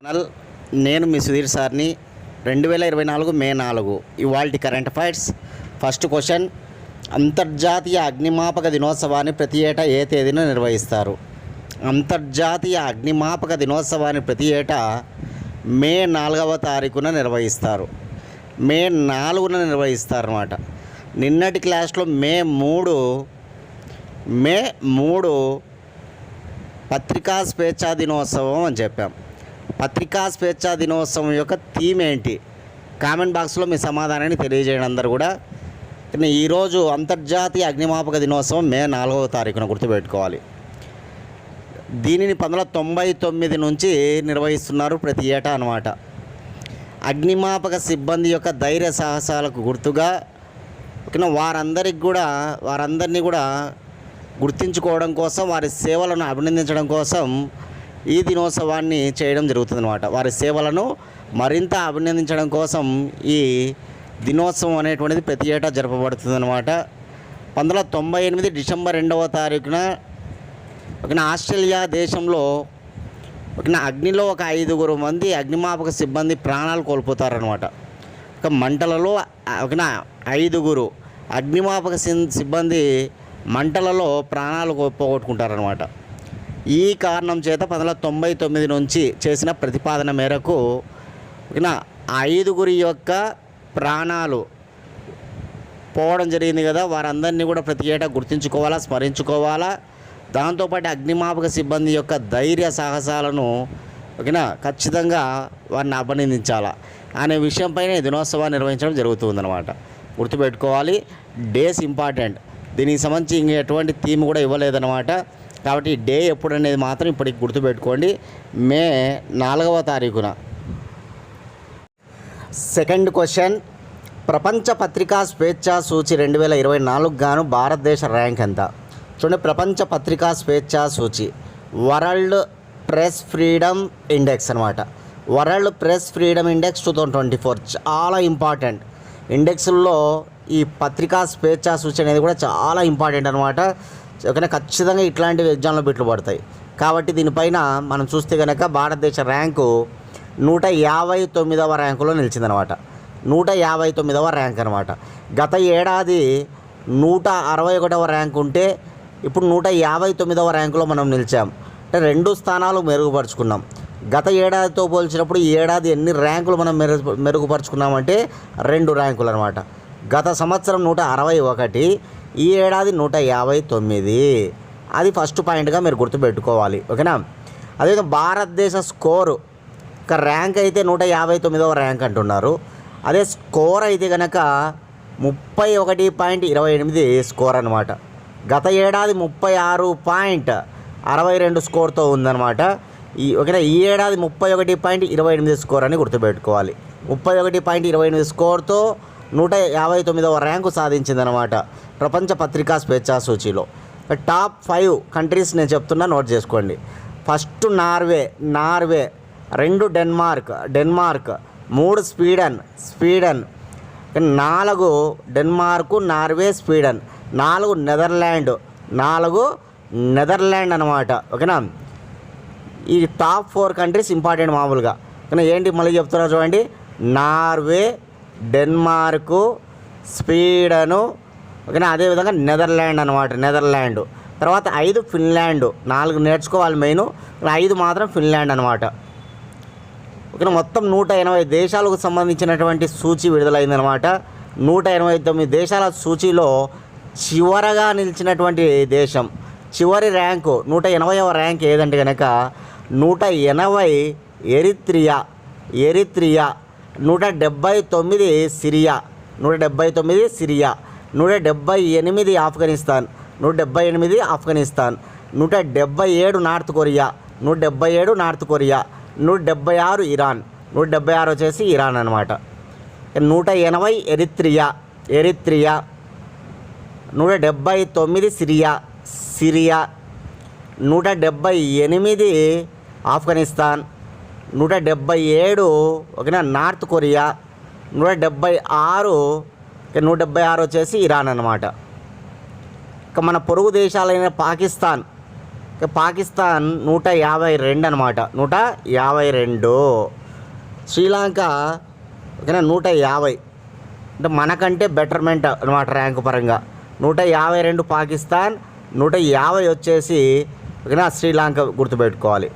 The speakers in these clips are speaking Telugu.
ఛానల్ నేను మీ సుధీర్ సార్ని 2024 మే 4 ఇవాల్టి కరెంట్ అఫైర్స్. ఫస్ట్ క్వశ్చన్, అంతర్జాతీయ అగ్నిమాపక దినోత్సవాన్ని ప్రతి ఏటా ఏ తేదీన నిర్వహిస్తారు? అంతర్జాతీయ అగ్నిమాపక దినోత్సవాన్ని ప్రతి ఏటా మే 4వ తారీఖున నిర్వహిస్తారు. మే 4న నిర్వహిస్తారు అన్నమాట. నిన్నటి క్లాస్లో మే 3 పత్రికా స్వేచ్ఛా దినోత్సవం అని చెప్పాం. పత్రికా స్వేచ్ఛా దినోత్సవం యొక్క థీమ్ ఏంటి? కామెంట్ బాక్స్లో మీ సమాధానాన్ని తెలియజేయండి అందరూ కూడా. ఈరోజు అంతర్జాతీయ అగ్నిమాపక దినోత్సవం మే 4వ తారీఖున గుర్తుపెట్టుకోవాలి. దీనిని 1999 నుంచి నిర్వహిస్తున్నారు ప్రతి ఏటా అన్నమాట. అగ్నిమాపక సిబ్బంది యొక్క ధైర్య సాహసాలకు గుర్తుగా వారందరినీ కూడా గుర్తించుకోవడం కోసం, వారి సేవలను అభినందించడం కోసం ఈ దినోత్సవాన్ని చేయడం జరుగుతుందన్నమాట. వారి సేవలను మరింత అభినందించడం కోసం ఈ దినోత్సవం అనేటువంటిది ప్రతి ఏటా జరపబడుతుందన్నమాట. 1998 డిసెంబర్ 2వ తారీఖున ఆస్ట్రేలియా దేశంలో అగ్నిలో ఒక 5 మంది అగ్నిమాపక సిబ్బంది ప్రాణాలు కోల్పోతారనమాట. మంటలలో 5 అగ్నిమాపక సిబ్బంది మంటలలో ప్రాణాలు పోగొట్టుకుంటారనమాట. ఈ కారణం చేత 1999 నుంచి చేసిన ప్రతిపాదన మేరకు 5 యొక్క ప్రాణాలు పోవడం జరిగింది కదా, వారందరినీ కూడా ప్రతి ఏటా గుర్తించుకోవాలా, స్మరించుకోవాలా. దాంతోపాటు అగ్నిమాపక సిబ్బంది యొక్క ధైర్య సాహసాలను ఖచ్చితంగా వారిని అభినందించాలా అనే విషయంపైన దినోత్సవాన్ని నిర్వహించడం జరుగుతుందన్నమాట. గుర్తుపెట్టుకోవాలి, డేస్ ఇంపార్టెంట్. దీనికి సంబంధించి ఇంక ఎటువంటి థీమ్ కూడా ఇవ్వలేదన్నమాట. కాబట్టి డే ఎప్పుడు అనేది మాత్రం ఇప్పటికి గుర్తుపెట్టుకోండి, మే 4వ తారీఖున. సెకండ్ క్వశ్చన్, ప్రపంచ పత్రికా స్వేచ్ఛా సూచి 2024 గాను భారతదేశ ర్యాంక్ ఎంత? చూడండి, ప్రపంచ పత్రికా స్వేచ్ఛా సూచి వరల్డ్ ప్రెస్ ఫ్రీడమ్ ఇండెక్స్ అనమాట. వరల్డ్ ప్రెస్ ఫ్రీడమ్ ఇండెక్స్ 2024 చాలా ఇంపార్టెంట్. ఇండెక్స్లో ఈ పత్రికా స్వేచ్ఛా సూచి అనేది కూడా చాలా ఇంపార్టెంట్ అనమాట. ఖచ్చితంగా ఇట్లాంటివి ఎగ్జామ్లో బిట్లు పడతాయి. కాబట్టి దీనిపైన మనం చూస్తే కనుక భారతదేశ ర్యాంకు 159వ ర్యాంకులో నిలిచిందనమాట. 159వ ర్యాంక్ అనమాట. గత ఏడాది 161వ ర్యాంక్ ఉంటే ఇప్పుడు 159వ ర్యాంకులో మనం నిలిచాం. అంటే 2 స్థానాలు మెరుగుపరుచుకున్నాం. గత ఏడాదితో పోల్చినప్పుడు ఈ ఏడాది ఎన్ని ర్యాంకులు మనం మెరుగుపరుచుకున్నామంటే 2 ర్యాంకులు అనమాట. గత సంవత్సరం 161, ఈ ఏడాది 159. అది ఫస్ట్ పాయింట్గా మీరు గుర్తుపెట్టుకోవాలి, ఓకేనా. అదేవిధంగా భారతదేశ స్కోరు ర్యాంక్ అయితే 159వ ర్యాంక్ అంటున్నారు. అదే స్కోర్ అయితే కనుక 31.28 స్కోర్ అనమాట. గత ఏడాది 36.62 స్కోర్తో ఉందన్నమాట. ఈ ఏడాది 31.28 స్కోర్ అని గుర్తుపెట్టుకోవాలి. 31.28 స్కోర్తో 159వ ర్యాంకు సాధించిందనమాట ప్రపంచ పత్రికా స్వేచ్ఛా సూచీలో. టాప్ 5 కంట్రీస్ నేను చెప్తున్నా, నోట్ చేసుకోండి. First Norway, 2 Denmark, 3 Sweden, 4 డెన్మార్కు, Norway, Sweden, 4 Netherland అనమాట, ఓకేనా. ఈ టాప్ 4 కంట్రీస్ ఇంపార్టెంట్ మామూలుగా. కానీ ఏంటి మళ్ళీ చెప్తున్నారు చూడండి, నార్వే, డెన్మార్కు, స్వీడను, ఓకేనా. అదేవిధంగా నెదర్లాండ్. తర్వాత 5 ఫిన్లాండ్. 4 నేర్చుకోవాలి మెయిన్, 5 మాత్రం ఫిన్లాండ్ అనమాట. ఓకేనా. మొత్తం 180 దేశాలకు సంబంధించినటువంటి సూచి విడుదలైందనమాట. 189 దేశాల సూచీలో చివరగా నిలిచినటువంటి దేశం, చివరి ర్యాంకు 180వ ర్యాంక్ ఏదంటే కనుక 180 Eritrea, 179 Syria, 178 Afghanistan, 177 north Korea, 176 Iran, 176 వచ్చేసి ఇరాన్ అనమాట. 180 ఎరిత్రియా, 179 సిరియా, 178 ఆఫ్ఘనిస్తాన్, 177 ఓకేనా నార్త్ కొరియా, 176 వచ్చేసి ఇరాన్ అనమాట. ఇక మన పొరుగు దేశాలైన పాకిస్తాన్ పాకిస్తాన్ 152 అనమాట, 152. శ్రీలంక ఓకేనా 150, అంటే మనకంటే బెటర్మెంట్ అనమాట ర్యాంకు పరంగా. 152 పాకిస్తాన్, 150 వచ్చేసి ఓకేనా శ్రీలంక గుర్తుపెట్టుకోవాలి.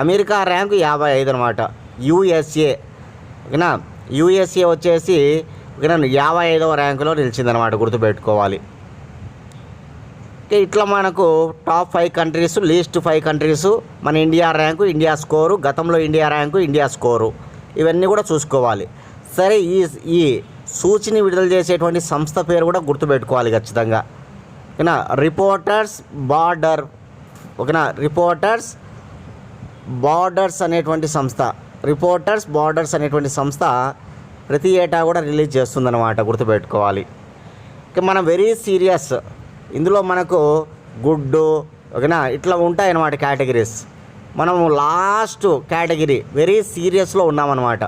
అమెరికా ర్యాంకు 55 అనమాట. యూఎస్ఏ ఓకేనా, యూఎస్ఏ వచ్చేసి ఓకేనా 55వ ర్యాంకులో నిలిచిందనమాట, గుర్తుపెట్టుకోవాలి. ఇట్లా మనకు టాప్ 5 కంట్రీస్, లీస్ట్ 5 కంట్రీస్, మన ఇండియా ర్యాంకు, ఇండియా స్కోరు, గతంలో ఇండియా ర్యాంకు, ఇండియా స్కోరు, ఇవన్నీ కూడా చూసుకోవాలి. సరే, ఈ సూచిని విడుదల చేసేటువంటి సంస్థ పేరు కూడా గుర్తుపెట్టుకోవాలి ఖచ్చితంగా. ఓకేనా, రిపోర్టర్స్ బార్డర్స్ అనేటువంటి సంస్థ, రిపోర్టర్స్ బార్డర్స్ అనేటువంటి సంస్థ ప్రతి ఏటా కూడా రిలీజ్ చేస్తుందన్నమాట, గుర్తుపెట్టుకోవాలి. మనం వెరీ సీరియస్, ఇందులో మనకు గుడ్డు ఓకేనా ఇట్లా ఉంటాయన్నమాట కేటగిరీస్. మనము లాస్ట్ కేటగిరీ వెరీ సీరియస్లో ఉన్నామన్నమాట.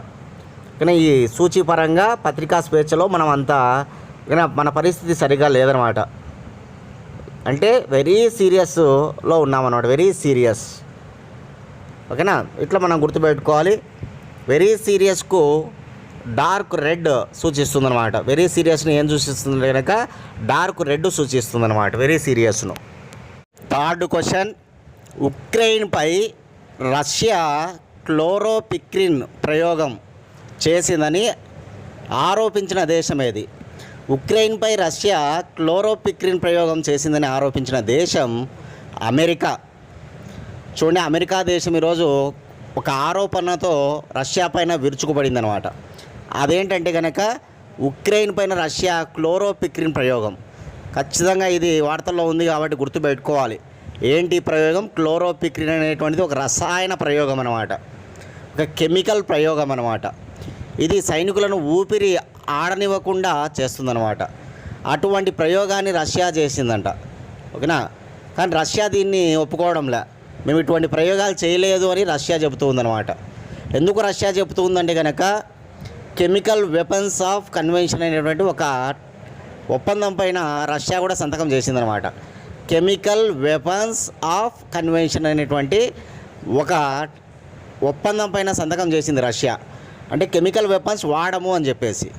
కానీ ఈ సూచీపరంగా పత్రికా స్వేచ్ఛలో మనం అంతా ఓకేనా మన పరిస్థితి సరిగా లేదనమాట. అంటే వెరీ సీరియస్లో ఉన్నామన్నమాట, వెరీ సీరియస్. ఓకేనా, ఇట్లా మనం గుర్తుపెట్టుకోవాలి. వెరీ సీరియస్కు డార్క్ రెడ్ సూచిస్తుందన్నమాట. వెరీ సీరియస్ని ఏం సూచిస్తుంది కనుక డార్క్ రెడ్ సూచిస్తుందన్నమాట వెరీ సీరియస్ను. థర్డ్ క్వశ్చన్, ఉక్రెయిన్పై రష్యా క్లోరోపిక్రిన్ ప్రయోగం చేసిందని ఆరోపించిన దేశం ఏది? ఉక్రెయిన్పై రష్యా క్లోరోపిక్రిన్ ప్రయోగం చేసిందని ఆరోపించిన దేశం అమెరికా. చూడండి, అమెరికా దేశం ఈరోజు ఒక ఆరోపణతో రష్యా పైన విరుచుకుపడింది అనమాట. అదేంటంటే కనుక ఉక్రెయిన్ పైన రష్యా క్లోరోపిక్రిన్ ప్రయోగం. ఖచ్చితంగా ఇది వార్తల్లో ఉంది కాబట్టి గుర్తుపెట్టుకోవాలి. ఏంటి ప్రయోగం? క్లోరోపిక్రిన్ అనేటువంటిది ఒక రసాయన ప్రయోగం అనమాట, ఒక కెమికల్ ప్రయోగం అనమాట. ఇది సైనికులను ఊపిరి ఆడనివ్వకుండా చేస్తుందన్నమాట. అటువంటి ప్రయోగాన్ని రష్యా చేసిందంట. ఓకేనా, కానీ రష్యా దీన్ని ఒప్పుకోవడంలే. మేము ఇటువంటి ప్రయోగాలు చేయలేదు అని రష్యా చెబుతూ ఉందన్నమాట. ఎందుకు రష్యా చెబుతూ ఉందంటే కనుక కెమికల్ వెపన్స్ ఆఫ్ కన్వెన్షన్ అనేటువంటి ఒక ఒప్పందం పైన రష్యా కూడా సంతకం చేసిందనమాట. కెమికల్ వెపన్స్ ఆఫ్ కన్వెన్షన్ అనేటువంటి ఒక ఒప్పందం పైన సంతకం చేసింది రష్యా. అంటే కెమికల్ వెపన్స్ వాడము అని చెప్పేసి,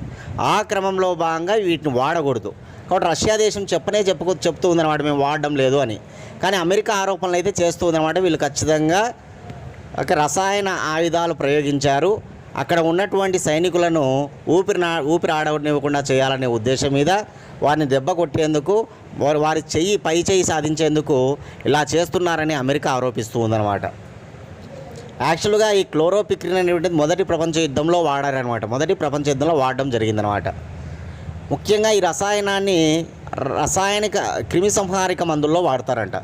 ఆ క్రమంలో భాగంగా వీటిని వాడకూడదు. కాబట్టి రష్యా దేశం చెప్తూ ఉందన్నమాట మేము వాడడం లేదు అని. కానీ అమెరికా ఆరోపణలు అయితే చేస్తూ ఉందన్నమాట. వీళ్ళు ఖచ్చితంగా ఒక రసాయన ఆయుధాలు ప్రయోగించారు, అక్కడ ఉన్నటువంటి సైనికులను ఊపిరి ఆడనివ్వకుండా చేయాలనే ఉద్దేశం మీద వారిని దెబ్బ కొట్టేందుకు, వారి పై చెయ్యి సాధించేందుకు ఇలా చేస్తున్నారని అమెరికా ఆరోపిస్తూ ఉందన్నమాట. యాక్చువల్గా ఈ క్లోరోపిక్రిన్ అనేటువంటిది మొదటి ప్రపంచ యుద్ధంలో వాడారనమాట. మొదటి ప్రపంచ యుద్ధంలో వాడడం జరిగిందనమాట. ముఖ్యంగా ఈ రాసాయనిక క్రిమి సంహారక మందుల్లో వాడతారంట.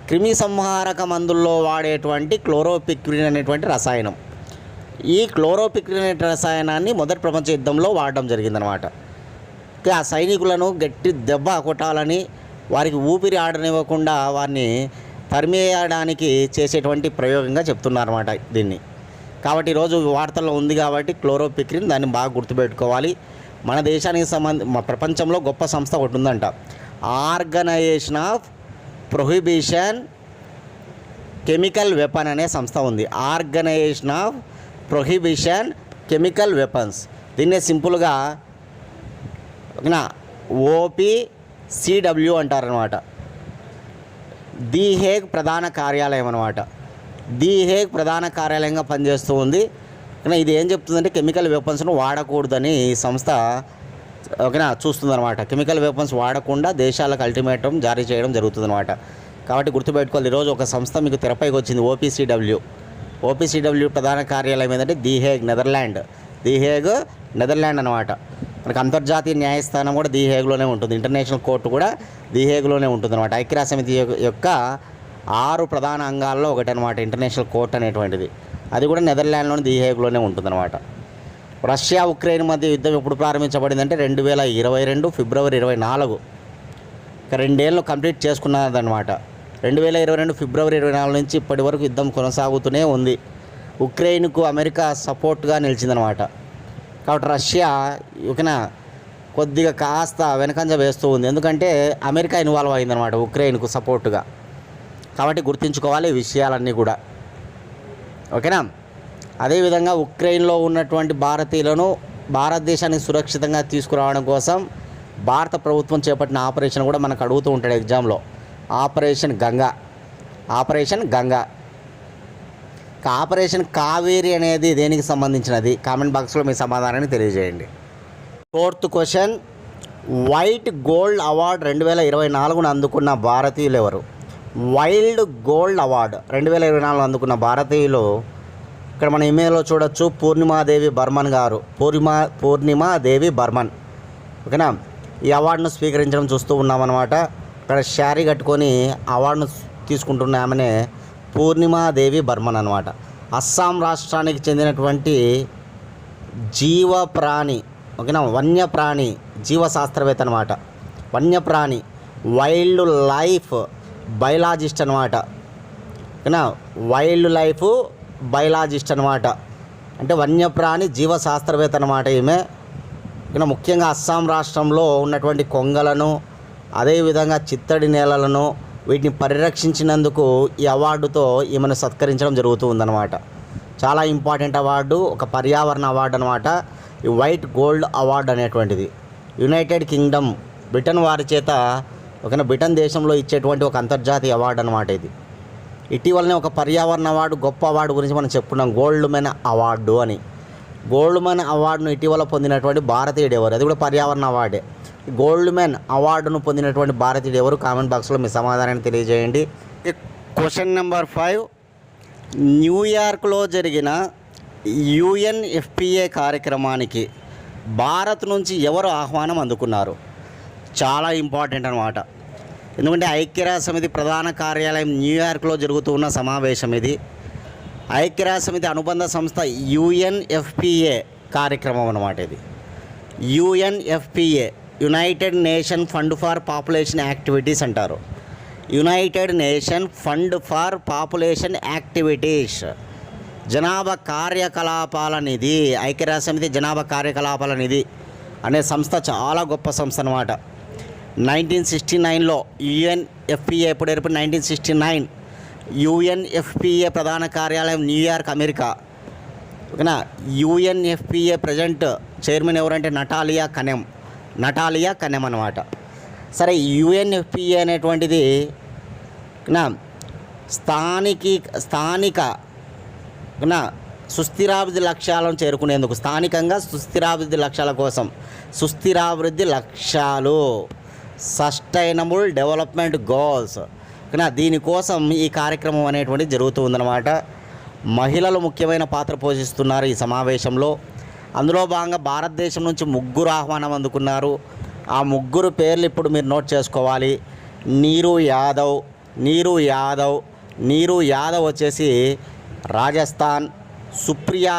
క్రిమి సంహారక మందుల్లో వాడేటువంటి క్లోరోపిక్రిన్ అనేటువంటి రసాయనం, ఈ క్లోరోపిక్రిన్ అనే రసాయనాన్ని మొదటి ప్రపంచ యుద్ధంలో వాడడం జరిగిందనమాట. ఆ సైనికులను గట్టి దెబ్బ కొట్టాలని, వారికి ఊపిరి ఆడనివ్వకుండా వారిని తరిమేయడానికి చేసేటువంటి ప్రయోగంగా చెప్తున్నారన్నమాట దీన్ని. కాబట్టి ఈరోజు వార్తల్లో ఉంది కాబట్టి క్లోరోపిక్రిన్, దాన్ని బాగా గుర్తుపెట్టుకోవాలి. మన దేశానికి ప్రపంచంలో గొప్ప సంస్థ ఒకటి ఉందంట, organisation of prohibition chemical weapon అనే సంస్థ ఉంది. Organisation of prohibition chemical weapons, దీన్నే సింపుల్గా OPCW అంటారనమాట. ది హేగ్ ప్రధాన కార్యాలయం అనమాట. ది హేగ్ ప్రధాన కార్యాలయంగా పనిచేస్తూ ఉంది. ఇది ఏం చెప్తుందంటే కెమికల్ వెపన్స్ను వాడకూడదని ఈ సంస్థ ఓకేనా చూస్తుందన్నమాట. కెమికల్ వెపన్స్ వాడకుండా దేశాలకు అల్టిమేటం జారీ చేయడం జరుగుతుందన్నమాట. కాబట్టి గుర్తుపెట్టుకోవాలి, ఈరోజు ఒక సంస్థ మీకు తెరపైకి వచ్చింది, ఓపీసీడబ్ల్యూ ప్రధాన కార్యాలయం ఏంటంటే ది హేగ్ నెదర్లాండ్ అనమాట. మనకు అంతర్జాతీయ న్యాయస్థానం కూడా ది హేగ్లోనే ఉంటుంది, ఇంటర్నేషనల్ కోర్టు కూడా ది హేగ్లోనే ఉంటుంది అనమాట. ఐక్యరాజ్య సమితి యొక్క 6 ప్రధాన అంగాల్లో ఒకటి అనమాట ఇంటర్నేషనల్ కోర్ట్ అనేటువంటిది. అది కూడా నెదర్లాండ్లోని ది హేగ్లోనే ఉంటుందన్నమాట. రష్యా ఉక్రెయిన్ మధ్య యుద్ధం ఎప్పుడు ప్రారంభించబడిందంటే 2022 ఫిబ్రవరి 24, 2 ఏళ్ళు కంప్లీట్ చేసుకున్నదన్నమాట. 2022 ఫిబ్రవరి 24 నుంచి ఇప్పటి వరకు యుద్ధం కొనసాగుతూనే ఉంది. ఉక్రెయిన్కు అమెరికా సపోర్ట్గా నిలిచిందనమాట. కాబట్టి రష్యా ఓకేనా కొద్దిగా కాస్త వెనకంజ వేస్తూ ఉంది, ఎందుకంటే అమెరికా ఇన్వాల్వ్ అయిందనమాట ఉక్రెయిన్కు సపోర్టుగా. కాబట్టి గుర్తుంచుకోవాలి ఈ విషయాలన్నీ కూడా. ఓకేనా. అదేవిధంగా ఉక్రెయిన్లో ఉన్నటువంటి భారతీయులను భారతదేశానికి సురక్షితంగా తీసుకురావడం కోసం భారత ప్రభుత్వం చేపట్టిన ఆపరేషన్ కూడా మనకు అడుగుతూ ఉంటాడు ఎగ్జామ్లో. ఆపరేషన్ గంగా. ఆపరేషన్ కావేరి అనేది దేనికి సంబంధించినది? కామెంట్ బాక్స్లో మీ సమాధానాన్ని తెలియజేయండి. 4th question, white gold award 2024 అందుకున్న భారతీయులు ఎవరు? వైల్డ్ గోల్డ్ అవార్డు 2024 అందుకున్న భారతీయులు ఇక్కడ మన ఇమేజ్లో చూడొచ్చు, పూర్ణిమాదేవి బర్మన్ గారు. పూర్ణిమాదేవి బర్మన్. ఓకేనా. ఈ అవార్డును స్వీకరించడం చూస్తూ ఉన్నామన్నమాట. ఇక్కడ శారీ కట్టుకొని అవార్డును తీసుకుంటున్న ఆమెనే పూర్ణిమాదేవి బర్మన్ అనమాట. అస్సాం రాష్ట్రానికి చెందినటువంటి జీవప్రాణి, ఓకేనా, వన్యప్రాణి జీవశాస్త్రవేత్త అనమాట. వన్యప్రాణి వైల్డ్ లైఫ్ బయలాజిస్ట్ అనమాట. ఓకేనా. వైల్డ్ లైఫ్ బయలాజిస్ట్ అనమాట. అంటే వన్యప్రాణి జీవశాస్త్రవేత్త అనమాట ఈమె. ఓకేనా. ముఖ్యంగా అస్సాం రాష్ట్రంలో ఉన్నటువంటి కొంగలను, అదేవిధంగా చిత్తడి నేలలను, వీటిని పరిరక్షించినందుకు ఈ అవార్డుతో ఈమెను సత్కరించడం జరుగుతూ ఉందన్నమాట. చాలా ఇంపార్టెంట్ అవార్డు, ఒక పర్యావరణ అవార్డు అనమాట ఈ వైట్ గోల్డ్ అవార్డు అనేటువంటిది. యునైటెడ్ కింగ్డమ్ బ్రిటన్ వారి చేత, ఓకేనా, బ్రిటన్ దేశంలో ఇచ్చేటువంటి ఒక అంతర్జాతీయ అవార్డు అనమాట ఇది. ఇటీవలనే ఒక పర్యావరణ అవార్డు, గొప్ప అవార్డు గురించి మనం చెప్పుకున్నాం, గోల్డ్ మెన్ అవార్డు అని. గోల్డ్ మెన్ అవార్డును ఇటీవల పొందినటువంటి భారతీయుడు ఎవరు? అది కూడా పర్యావరణ అవార్డే. గోల్డ్ మెన్ అవార్డును పొందినటువంటి భారతీయుడు ఎవరు? కామెంట్ బాక్స్లో మీ సమాధానాన్ని తెలియజేయండి. క్వశ్చన్ నెంబర్ 5, న్యూయార్క్లో జరిగిన UNFPA కార్యక్రమానికి భారత్ నుంచి ఎవరు ఆహ్వానం అందుకున్నారు? చాలా ఇంపార్టెంట్ అనమాట. ఎందుకంటే ఐక్యరాజ్య సమితి ప్రధాన కార్యాలయం న్యూయార్క్లో జరుగుతూ ఉన్న సమావేశం ఇది. ఐక్యరాజ్య సమితి అనుబంధ సంస్థ UNFPA కార్యక్రమం అన్నమాట ఇది. UNFPA united nation fund for population activities అంటారు. United nation fund for population activities, జనాభా కార్యకలాపాల నిధి. ఐక్యరాజ్య సమితి జనాభా కార్యకలాపాల నిధి అనే సంస్థ చాలా గొప్ప సంస్థ అన్నమాట. 1969లో UNFPA ఎప్పుడు ఏర్పడి 1969 UNFPA ప్రధాన కార్యాలయం న్యూయార్క్, అమెరికా. ఓకేనా. UNFPA ప్రజెంట్ చైర్మన్ ఎవరంటే నటాలియా కనెమ్ అనమాట. సరే, UNFPA అనేటువంటిది స్థానిక సుస్థిరాభివృద్ధి లక్ష్యాలను చేరుకునేందుకు, స్థానికంగా సుస్థిరాభివృద్ధి లక్ష్యాల కోసం, సుస్థిరాభివృద్ధి లక్ష్యాలు, సస్టైనబుల్ డెవలప్మెంట్ గోల్స్, ఓకేనా, దీనికోసం ఈ కార్యక్రమం అనేటువంటిది జరుగుతూ ఉందన్నమాట. మహిళలు ముఖ్యమైన పాత్ర పోషిస్తున్నారు ఈ సమావేశంలో. అందులో భాగంగా భారతదేశం నుంచి 3 ఆహ్వానం అందుకున్నారు. ఆ 3 పేర్లు ఇప్పుడు మీరు నోట్ చేసుకోవాలి. నీరు యాదవ్ వచ్చేసి రాజస్థాన్, సుప్రియా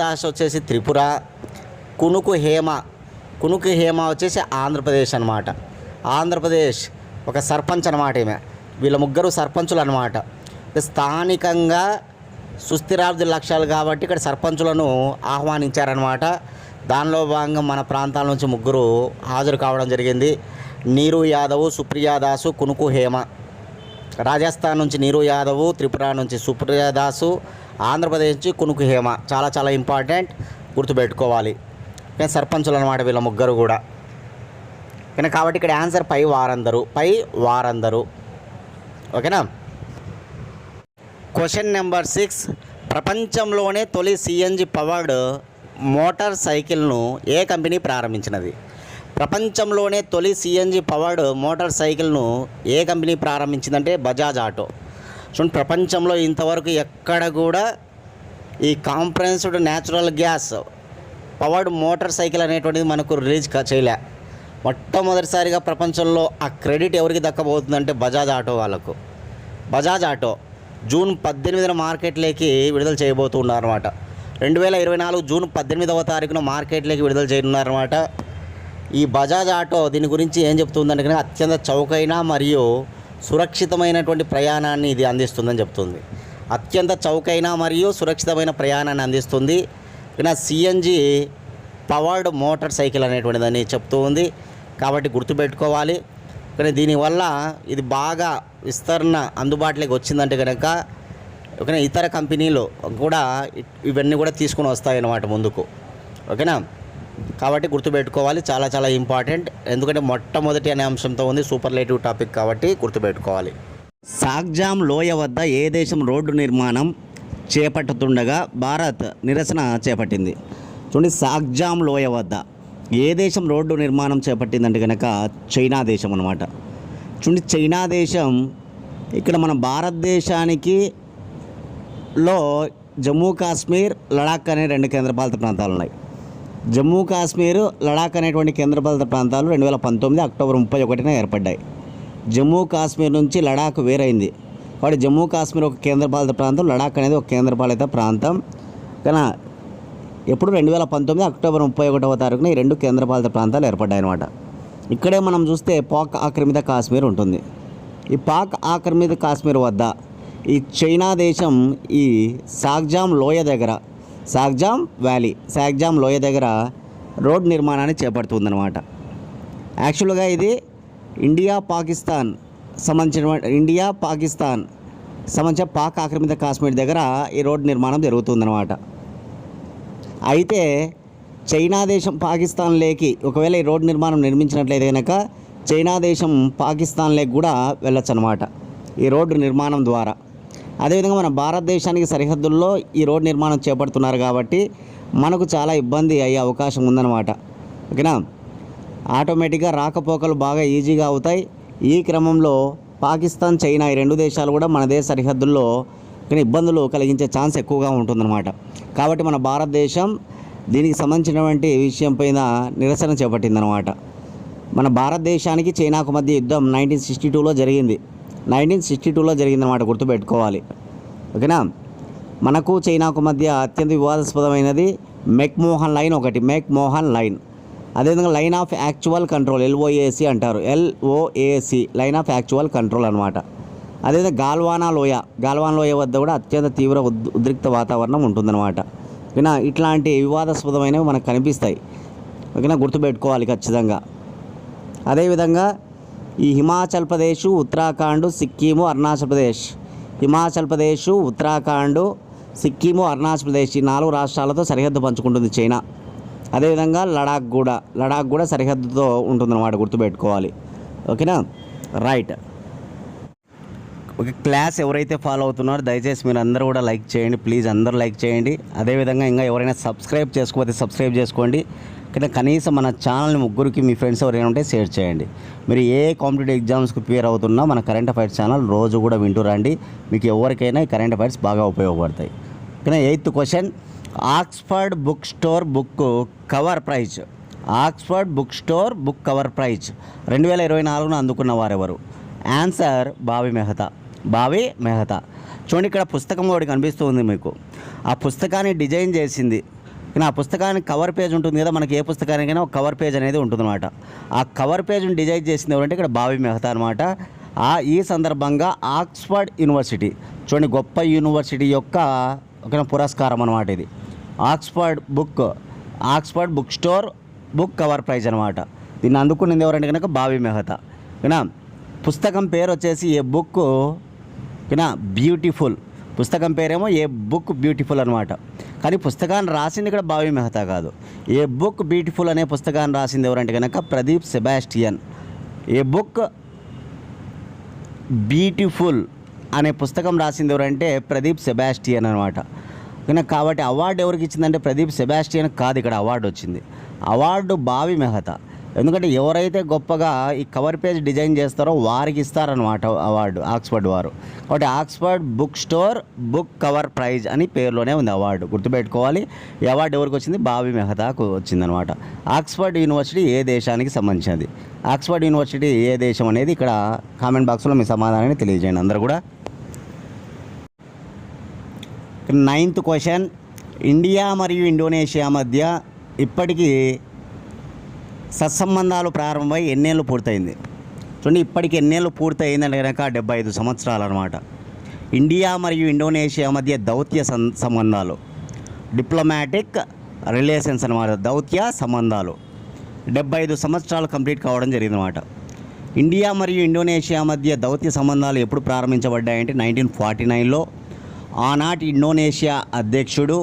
దాస్ వచ్చేసి త్రిపుర, కునుకు హేమ వచ్చేసి ఆంధ్రప్రదేశ్ అనమాట. ఆంధ్రప్రదేశ్ ఒక సర్పంచ్ అనమాట ఈమె. వీళ్ళ 3 సర్పంచులు అనమాట. స్థానికంగా సుస్థిరాభివృద్ధి లక్ష్యాలు కాబట్టి ఇక్కడ సర్పంచులను ఆహ్వానించారనమాట. దానిలో భాగంగా మన ప్రాంతాల నుంచి 3 హాజరు కావడం జరిగింది. నీరు యాదవ్, సుప్రియా దాసు, కునుకు హేమ. రాజస్థాన్ నుంచి నీరు యాదవ్, త్రిపుర నుంచి సుప్రియా దాసు, ఆంధ్రప్రదేశ్ నుంచి కునుకు హేమ. చాలా చాలా ఇంపార్టెంట్, గుర్తుపెట్టుకోవాలి. సర్పంచులు అనమాట వీళ్ళ 3 కూడా. కాబట్టి ఇక్కడ ఆన్సర్ పై వారందరూ. ఓకేనా. క్వశ్చన్ నెంబర్ 6, ప్రపంచంలోనే తొలి CNG పవర్డ్ మోటార్ సైకిల్ను ఏ కంపెనీ ప్రారంభించినది? ప్రపంచంలోనే తొలి CNG పవర్డ్ మోటార్ సైకిల్ను ఏ కంపెనీ ప్రారంభించిందంటే బజాజ్ ఆటో. చూడండి, ప్రపంచంలో ఇంతవరకు ఎక్కడ కూడా ఈ compressed natural gas powered motor cycle అనేటువంటిది మనకు రిలీజ్ చేయలే. మొట్టమొదటిసారిగా ప్రపంచంలో ఆ క్రెడిట్ ఎవరికి దక్కబోతుందంటే బజాజ్ ఆటో వాళ్ళకు. బజాజ్ ఆటో జూన్ 18న మార్కెట్లోకి విడుదల చేయబోతున్నారన్నమాట. 2024 జూన్ 18వ తారీఖున మార్కెట్లోకి విడుదల చేయనున్నారన్నమాట. ఈ బజాజ్ ఆటో దీని గురించి ఏం చెప్తుందంటే కనుక అత్యంత చౌకైన మరియు సురక్షితమైనటువంటి ప్రయాణాన్ని ఇది అందిస్తుందని చెప్తుంది. అత్యంత చౌకైన మరియు సురక్షితమైన ప్రయాణాన్ని అందిస్తుంది. ఇలా CNG పవర్డ్ మోటార్ సైకిల్ అనేటువంటిదని చెప్తూ ఉంది. కాబట్టి గుర్తుపెట్టుకోవాలి. కానీ దీనివల్ల ఇది బాగా విస్తరణ అందుబాటులోకి వచ్చిందంటే కనుక ఓకేనా ఇతర కంపెనీలు కూడా ఇవన్నీ కూడా తీసుకొని వస్తాయి అన్నమాట ముందుకు. ఓకేనా, కాబట్టి గుర్తుపెట్టుకోవాలి, చాలా చాలా ఇంపార్టెంట్. ఎందుకంటే మొట్టమొదటి అనే అంశంతో ఉంది, సూపర్లేటివ్ టాపిక్ కాబట్టి గుర్తుపెట్టుకోవాలి. సాగ్జామ్ లోయ వద్ద ఏ దేశం రోడ్డు నిర్మాణం చేపట్టుతుండగా భారత్ నిరసన చేపట్టింది? చూడండి, సాగ్జామ్ లోయ వద్ద ఏ దేశం రోడ్డు నిర్మాణం చేపట్టిందంటే కనుక చైనా దేశం అన్నమాట. చూడండి, చైనా దేశం ఇక్కడ మన భారతదేశానికి లో జమ్మూ కాశ్మీర్, లడాక్ అనే 2 కేంద్రపాలిత ప్రాంతాలు ఉన్నాయి. జమ్మూ కాశ్మీర్, లడాక్ అనేటువంటి కేంద్రపాలిత ప్రాంతాలు 2019 అక్టోబర్ 31న ఏర్పడ్డాయి. జమ్మూ కాశ్మీర్ నుంచి లడాక్ వేరైంది. కాబట్టి జమ్మూ కాశ్మీర్ ఒక కేంద్రపాలిత ప్రాంతం, లడాక్ అనేది ఒక కేంద్రపాలిత ప్రాంతం. కానీ ఎప్పుడు 2019 అక్టోబర్ 31వ తారీఖున ఈ 2 కేంద్రపాలిత ప్రాంతాలు ఏర్పడ్డాయి అన్నమాట. ఇక్కడే మనం చూస్తే పాక్ ఆక్రమిత కాశ్మీర్ ఉంటుంది. ఈ పాక్ ఆక్రమిత కాశ్మీర్ వద్ద ఈ చైనా దేశం ఈ సాగ్జామ్ లోయ దగ్గర, సాగ్జామ్ వ్యాలీ, సాగ్జామ్ లోయ దగ్గర రోడ్ నిర్మాణాన్ని చేపడుతుందన్నమాట. యాక్చువల్గా ఇది ఇండియా పాకిస్తాన్ సంబంధించిన పాక్ ఆక్రమిత కాశ్మీర్ దగ్గర ఈ రోడ్ నిర్మాణం జరుగుతుందన్నమాట. అయితే చైనా దేశం పాకిస్తాన్లోకి ఒకవేళ ఈ రోడ్ నిర్మాణం నిర్మించినట్లయితే కనుక చైనా దేశం పాకిస్తాన్లోకి కూడా వెళ్ళొచ్చు అన్నమాట ఈ రోడ్డు నిర్మాణం ద్వారా. అదేవిధంగా మన భారతదేశానికి సరిహద్దుల్లో ఈ రోడ్ నిర్మాణం చేపడుతున్నారు కాబట్టి మనకు చాలా ఇబ్బంది అయ్యే అవకాశం ఉందన్నమాట. ఓకేనా, ఆటోమేటిక్గా రాకపోకలు బాగా ఈజీగా అవుతాయి. ఈ క్రమంలో పాకిస్తాన్, చైనా ఈ 2 దేశాలు కూడా మన దేశ సరిహద్దుల్లో ఇబ్బందులు కలిగించే ఛాన్స్ ఎక్కువగా ఉంటుందన్నమాట. కాబట్టి మన భారతదేశం దీనికి సంబంధించినటువంటి విషయం పైన నిరసన చేపట్టిందనమాట. మన భారతదేశానికి చైనాకు మధ్య యుద్ధం 1962లో జరిగింది. 1962లో జరిగిందనమాట, గుర్తుపెట్టుకోవాలి. ఓకేనా, మనకు చైనాకు మధ్య అత్యంత వివాదాస్పదమైనది మెక్మోహన్ లైన్ ఒకటి, మెక్మోహన్ లైన్. అదేవిధంగా line of actual control, LOAC అంటారు, LOAC line of actual control అనమాట. అదేవిధంగా గాల్వానా లోయ వద్ద కూడా అత్యంత తీవ్ర ఉద్రిక్త వాతావరణం ఉంటుందన్నమాట. ఓకేనా, ఇట్లాంటి వివాదాస్పదమైనవి మనకు కనిపిస్తాయి. ఓకేనా, గుర్తుపెట్టుకోవాలి ఖచ్చితంగా. అదేవిధంగా ఈ హిమాచల్ ప్రదేశ్, ఉత్తరాఖండ్, సిక్కిము, అరుణాచల్ ప్రదేశ్, హిమాచల్ ప్రదేశ్, ఉత్తరాఖండ్, సిక్కిము, అరుణాచల్ ప్రదేశ్ ఈ 4 రాష్ట్రాలతో సరిహద్దు పంచుకుంటుంది చైనా. అదేవిధంగా లడాక్ కూడా సరిహద్దుతో ఉంటుందన్నమాట, గుర్తుపెట్టుకోవాలి. ఓకేనా, రైట్. ఒక క్లాస్ ఎవరైతే ఫాలో అవుతున్నారో దయచేసి మీరు అందరూ కూడా లైక్ చేయండి, ప్లీజ్ అందరూ లైక్ చేయండి. అదేవిధంగా ఇంకా ఎవరైనా సబ్స్క్రైబ్ చేసుకోకపోతే సబ్స్క్రైబ్ చేసుకోండి. కనీసం మన ఛానల్ని 3కి మీ ఫ్రెండ్స్ ఎవరైనా ఉంటే షేర్ చేయండి. మీరు ఏ కాంపిటేటివ్ ఎగ్జామ్స్కి ప్రిపేర్ అవుతున్నా మన కరెంట్ అఫైర్స్ ఛానల్ రోజు కూడా వింటూ రండి. మీకు ఎవరికైనా ఈ కరెంట్ అఫైర్స్ బాగా ఉపయోగపడతాయి. ఓకేనా, 8th question, Oxford book store book cover prize, Oxford book store book cover prize 2024న అందుకున్న వారెవరు? ఆన్సర్ బావి మెహతా. చూడండి, ఇక్కడ పుస్తకం ఒకటి కనిపిస్తుంది మీకు. ఆ పుస్తకాన్ని డిజైన్ చేసింది, కానీ ఆ పుస్తకానికి కవర్ పేజ్ ఉంటుంది కదా, మనకి ఏ పుస్తకానికైనా ఒక కవర్ పేజ్ అనేది ఉంటుందన్నమాట. ఆ కవర్ పేజ్ని డిజైన్ చేసింది ఎవరంటే ఇక్కడ బావి మెహతా అనమాట. ఈ సందర్భంగా ఆక్స్ఫర్డ్ యూనివర్సిటీ, చూడండి గొప్ప యూనివర్సిటీ యొక్క ఒక పురస్కారం అనమాట ఇది. Oxford book store book cover prize అనమాట. దీన్ని అందుకున్నది ఎవరంటే కనుక బావి మెహతా. ఓకేనా, పుస్తకం పేరు వచ్చేసి ఏ బుక్, ఓకేనా, బ్యూటిఫుల్. పుస్తకం పేరేమో ఏ బుక్ బ్యూటిఫుల్ అనమాట. కానీ పుస్తకాన్ని రాసింది ఇక్కడ బావి మెహతా కాదు. ఏ బుక్ బ్యూటిఫుల్ అనే పుస్తకాన్ని రాసింది ఎవరంటే కనుక ప్రదీప్ సెబాస్టియన్. ఏ బుక్ బ్యూటిఫుల్ అనే పుస్తకం రాసింది ఎవరంటే ప్రదీప్ సెబాస్టియన్ అనమాట. కాబట్టి అవార్డు ఎవరికి ఇచ్చిందంటే ప్రదీప్ సెబాస్టియన్ కాదు, ఇక్కడ అవార్డు వచ్చింది. అవార్డు బావి మెహతా. ఎందుకంటే ఎవరైతే గొప్పగా ఈ కవర్ పేజ్ డిజైన్ చేస్తారో వారికి ఇస్తారనమాట అవార్డు ఆక్స్ఫర్డ్ వారు. కాబట్టి Oxford book store book cover prize అని పేరులోనే ఉంది అవార్డు, గుర్తుపెట్టుకోవాలి. ఈ అవార్డు ఎవరికి వచ్చింది? బావి మెహతాకు వచ్చిందనమాట. ఆక్స్ఫర్డ్ యూనివర్సిటీ ఏ దేశానికి సంబంధించినది? ఆక్స్ఫర్డ్ యూనివర్సిటీ ఏ దేశం అనేది ఇక్కడ కామెంట్ బాక్స్లో మీ సమాధానాన్ని తెలియజేయండి అందరూ కూడా. 9th క్వశ్చన్, ఇండియా మరియు ఇండోనేషియా మధ్య ఇప్పటికీ సత్సంబంధాలు ప్రారంభమై ఎన్నేళ్ళు పూర్తయింది? చూడండి, ఇప్పటికి ఎన్నేళ్ళు పూర్తయిందంటే కనుక 75 సంవత్సరాలు అనమాట. ఇండియా మరియు ఇండోనేషియా మధ్య దౌత్య సంబంధాలు, డిప్లొమాటిక్ రిలేషన్స్ అనమాట, దౌత్య సంబంధాలు 75 సంవత్సరాలు కంప్లీట్ కావడం జరిగిందన్నమాట. ఇండియా మరియు ఇండోనేషియా మధ్య దౌత్య సంబంధాలు ఎప్పుడు ప్రారంభించబడ్డాయంటే 1949లో. ఆనాటి ఇండోనేషియా అధ్యక్షుడు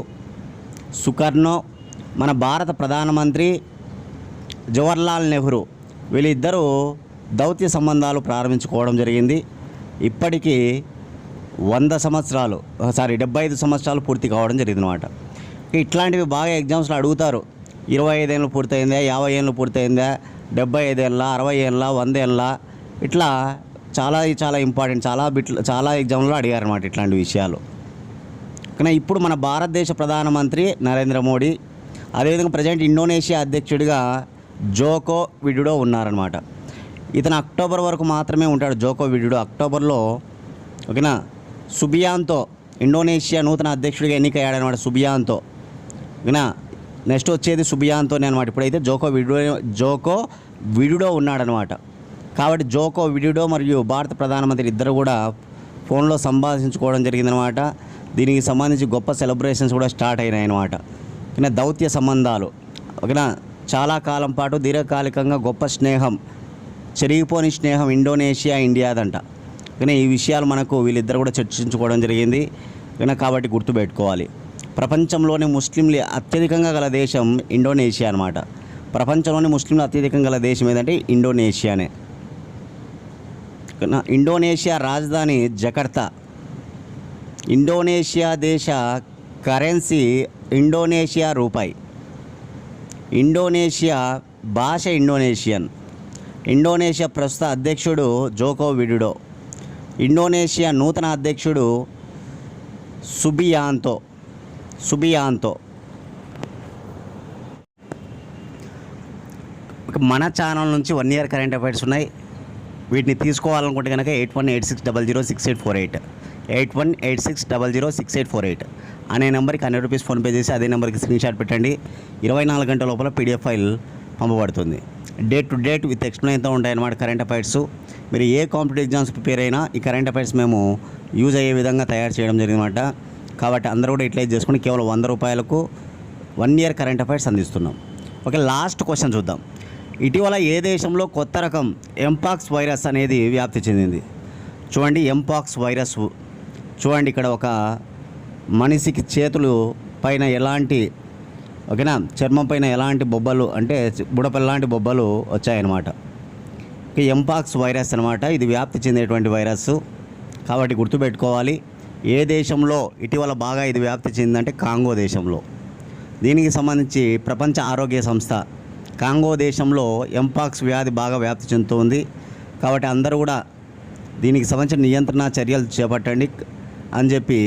సుకర్నో, మన భారత ప్రధానమంత్రి జవహర్లాల్ నెహ్రూ వీళ్ళిద్దరూ దౌత్య సంబంధాలు ప్రారంభించుకోవడం జరిగింది. ఇప్పటికీ 75 సంవత్సరాలు పూర్తి కావడం జరిగిందన్నమాట. ఇట్లాంటివి బాగా ఎగ్జామ్స్లో అడుగుతారు. 25 ఏళ్ళు పూర్తయిందా, 50 ఏళ్ళు పూర్తయిందా, 75 ఏళ్ళ, 60 ఏళ్ళ, 100 ఏళ్ళ, ఇట్లా చాలా ఇంపార్టెంట్, చాలా ఎగ్జామ్లో అడిగారన్నమాట ఇట్లాంటి విషయాలు. కానీ ఇప్పుడు మన భారతదేశ ప్రధానమంత్రి నరేంద్ర మోడీ, అదేవిధంగా ప్రజెంట్ ఇండోనేషియా అధ్యక్షుడిగా జోకో విడోడో ఉన్నారనమాట. ఇతను అక్టోబర్ వరకు మాత్రమే ఉంటాడు. జోకో విడోడో అక్టోబర్లో, ఓకేనా, సుబియాంతో ఇండోనేషియా నూతన అధ్యక్షుడిగా ఎన్నికయ్యాడనమాట. సుబియాంతో, ఓకేనా, నెక్స్ట్ వచ్చేది సుబియాంతోనే అనమాట. ఇప్పుడైతే జోకో విడోడో ఉన్నాడనమాట. కాబట్టి జోకో విడోడో మరియు భారత ప్రధానమంత్రి ఇద్దరు కూడా ఫోన్లో సంభాషించుకోవడం జరిగిందనమాట. దీనికి సంబంధించి గొప్ప సెలబ్రేషన్స్ కూడా స్టార్ట్ అయినాయి అనమాట. ఓకేనా, దౌత్య సంబంధాలు, ఓకేనా, చాలా కాలం పాటు దీర్ఘకాలికంగా గొప్ప స్నేహం, చెరిగిపోని స్నేహం ఇండోనేషియా ఇండియాదంట. కానీ ఈ విషయాలు మనకు వీళ్ళిద్దరు కూడా చర్చించుకోవడం జరిగింది. ఓకేనా, కాబట్టి గుర్తుపెట్టుకోవాలి. ప్రపంచంలోని ముస్లింలు అత్యధికంగా గల దేశం ఇండోనేషియా అనమాట. ప్రపంచంలోని ముస్లింలు అత్యధికంగా గల దేశం ఏదంటే ఇండోనేషియానే. ఇండోనేషియా రాజధాని జకర్తా. ఇండోనేషియా దేశ కరెన్సీ ఇండోనేషియా రూపాయి. ఇండోనేషియా భాష ఇండోనేషియన్. ఇండోనేషియా ప్రస్తుత అధ్యక్షుడు జోకో విడోడో. ఇండోనేషియా నూతన అధ్యక్షుడు సుబియాంతో. మన ఛానల్ నుంచి 1 ఇయర్ కరెంట్ అఫైర్స్ ఉన్నాయి. వీటిని తీసుకోవాలనుకుంటే కనుక 8186006848 8186006848 అనే నెంబర్కి ₹100 ఫోన్పే చేసి అదే నెంబర్కి స్క్రీన్షాట్ పెట్టండి. 24 గంటల లోపల పీడిఎఫ్ ఫైల్ పంపబడుతుంది. డేట్ టు డేట్ విత్ ఎక్స్ప్లెయిన్తో ఉంటాయన్నమాట కరెంట్ అఫైర్స్. మీరు ఏ కాంపిటేటివ్ ఎగ్జామ్స్ ప్రిపేర్ అయినా ఈ కరెంట్ అఫైర్స్ మేము యూజ్ అయ్యే విధంగా తయారు చేయడం జరిగిందన్నమాట. కాబట్టి అందరూ కూడా యూటిలైజ్ చేసుకుని కేవలం ₹100 1 ఇయర్ కరెంట్ అఫైర్స్ అందిస్తున్నాం. ఓకే, లాస్ట్ క్వశ్చన్ చూద్దాం. ఇటీవల ఏ దేశంలో కొత్త రకం ఎంపాక్స్ వైరస్ అనేది వ్యాప్తి చెందింది? చూడండి, ఎంపాక్స్ వైరస్. చూడండి, ఇక్కడ ఒక మనిషికి చేతులు పైన ఎలాంటి, ఓకేనా, చర్మం పైన ఎలాంటి బొబ్బలు అంటే బుడపల్లాంటి బొబ్బలు వచ్చాయన్నమాట. ఎంపాక్స్ వైరస్ అనమాట. ఇది వ్యాప్తి చెందేటువంటి వైరస్. కాబట్టి గుర్తుపెట్టుకోవాలి. ఏ దేశంలో ఇటీవల బాగా ఇది వ్యాప్తి చెందిందంటే కాంగో దేశంలో. దీనికి సంబంధించి ప్రపంచ ఆరోగ్య సంస్థ కాంగో దేశంలో ఎంపాక్స్ వ్యాధి బాగా వ్యాప్తి చెందుతుంది. కాబట్టి అందరూ కూడా దీనికి సంబంధించిన నియంత్రణ చర్యలు చేపట్టండి అని చెప్పి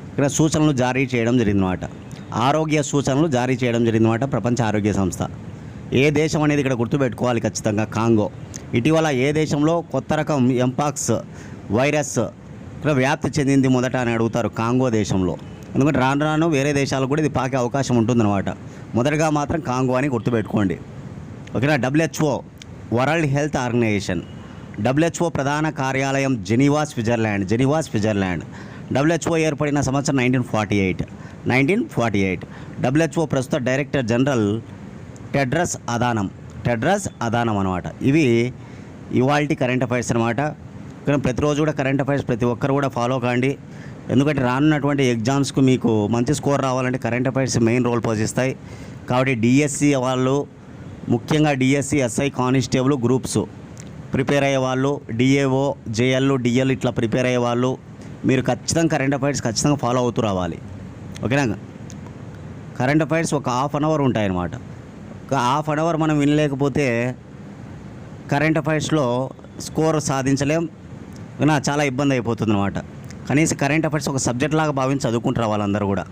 ఇక్కడ సూచనలు జారీ చేయడం జరిగిందన్నమాట. ఆరోగ్య సూచనలు జారీ చేయడం జరిగిందన్నమాట ప్రపంచ ఆరోగ్య సంస్థ. ఏ దేశం అనేది ఇక్కడ గుర్తుపెట్టుకోవాలి ఖచ్చితంగా. కాంగో. ఇటీవల ఏ దేశంలో కొత్త రకం ఎంపాక్స్ వైరస్ ఇక్కడ వ్యాప్తి చెందింది మొదట అని అడుగుతారు. కాంగో దేశంలో. ఎందుకంటే రాను రాను వేరే దేశాలకు కూడా ఇది పాకే అవకాశం ఉంటుందన్నమాట. మొదటగా మాత్రం కాంగో అని గుర్తుపెట్టుకోండి. ఓకేనా. WHO world health organisation. WHO ప్రధాన కార్యాలయం జెనీవా, స్విట్జర్లాండ్. WHO ఏర్పడిన సంవత్సరం 1948. WHO ప్రస్తుత డైరెక్టర్ జనరల్ టెడ్రస్ అదానం అనమాట. ఇవి ఇవాల్టి కరెంట్ అఫైర్స్ అనమాట. కానీ ప్రతిరోజు కూడా కరెంట్ అఫైర్స్ ప్రతి ఒక్కరు కూడా ఫాలో కాండి. ఎందుకంటే రానున్నటువంటి ఎగ్జామ్స్కు మీకు మంచి స్కోర్ రావాలంటే కరెంట్ అఫైర్స్ మెయిన్ రోల్ పోషిస్తాయి. కాబట్టి డిఎస్సి వాళ్ళు, ముఖ్యంగా DSC, SI, constable groups prepare అయ్యేవాళ్ళు, డిఏఓ, జేఎల్, డిఎల్ ఇట్లా ప్రిపేర్ అయ్యేవాళ్ళు మీరు ఖచ్చితంగా కరెంట్ అఫైర్స్ ఖచ్చితంగా ఫాలో అవుతూ రావాలి. ఓకేనా. కరెంట్ అఫైర్స్ ఒక ½ అన్ అవర్ ఉంటాయన్నమాట. ఒక ½ అన్ అవర్ మనం వినలేకపోతే కరెంట్ అఫైర్స్లో స్కోర్ సాధించలేం. చాలా ఇబ్బంది అయిపోతుంది అనమాట. కనీసం కరెంట్ అఫైర్స్ ఒక సబ్జెక్ట్ లాగా భావించి చదువుకుంటారు వాళ్ళందరూ కూడా.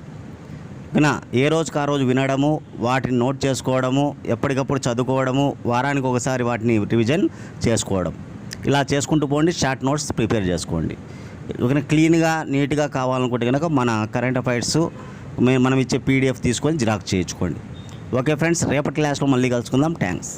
ఓకేనా. ఏ రోజుకి ఆ రోజు వినడము, వాటిని నోట్ చేసుకోవడము, ఎప్పటికప్పుడు చదువుకోవడము, వారానికి ఒకసారి వాటిని రివిజన్ చేసుకోవడం, ఇలా చేసుకుంటూ పోండి. షార్ట్ నోట్స్ ప్రిపేర్ చేసుకోండి. ఓకేనా. క్లీన్గా నీట్గా కావాలనుకుంటే కనుక మన కరెంట్ అఫైర్స్ మనం ఇచ్చే PDF తీసుకొని జిరాక్స్ చేయించుకోండి. ఓకే ఫ్రెండ్స్, రేపటి క్లాస్లో మళ్ళీ కలుసుకుందాం. థ్యాంక్స్.